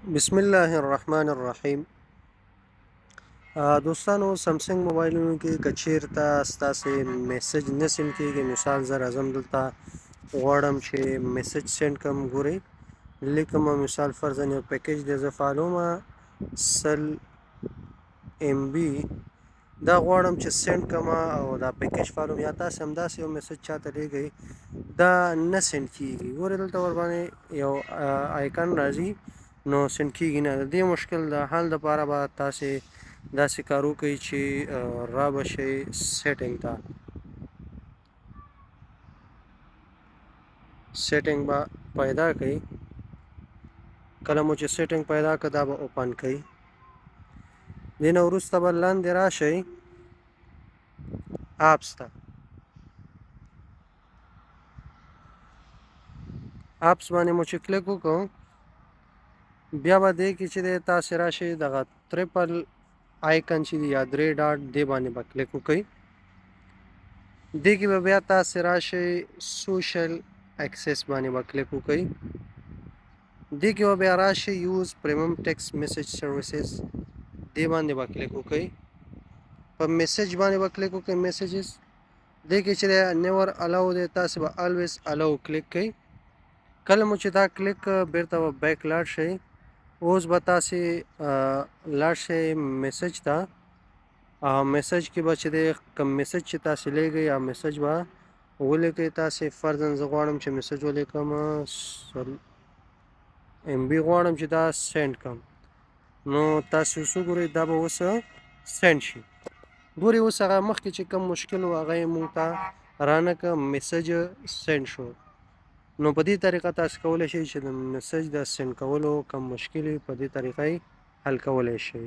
بسم الله الرحمن الرحیم. دوستانو، سمسنګ موبایلونو کې که چیرته ستاسې میسج نه سینډ کېږي، مثال زه راځم دلته غواړم چې میسج سینډ کړم. ګورئ لیکم مثال فرضاً یو پیکیج دی زه فعالومه 100 MB دا غواړم چې سینډ کړم او دا پیکیج فعالوم، یا تاسې همداسې یو میسج چاته لیږئ دا نه سینډ کېږي. ګورئ دلته ورباندې یو آیکن راځي نو سینډ کېږي نه. د دې مشکل د حل دپاره به تاسې داسې کار وکړئ چې را به شئ سیټینګ ته. سیټینګ به پیدا کړئ. کله مو چې سیټینګ پیدا کړه دا به اوپن کړئ. دې نه وروسته به لاندې راشئ اپس ته. اپس باندې مو چې کلیک وکړو بیا به دې کې چې دی تاسې راشئ دغه ټریپل آیکن چې دی یا 3 ډاټ دې باندې به کلیک وکړئ. دې کې به بیا تاسې راشئ سوشل اکسس باندې به کلیک وکړئ. دې کې به بیا راشئ یوز پریمیم ټیکسټ میسج سروسز دې باندې به کلیک وکړئ. په میسج باندې به کلیک وکړئ میسیجز. دې کې چې دی نیور الاو دی تاسې به الویز الاو کلیک کړئ. کله مو چې دا کلیک بیرته به بیک لاړ شئ. اوس به تاسې لاړ شئ میسج ته. میسج کې به چې دی کوم میسج چې تاسې لیږئ یا میسج به ولیکئ. تاسې فرضاً زه غواړم چې میسج ولیکم 100 MB غواړم چې دا سینډ کړم. نو تاسې اوس وګورئ دا به اوس سینډ شي. ګورئ اوس هغه مخکې چې کوم مشکل و هغه یې موږ ته رانه کړه، میسج سینډ شو. نو په دې طریقه تاسې کولی شئ چې د میسج د سینډ کولو کوم مشکل وي په دې طریقه یې حل کولی شئ.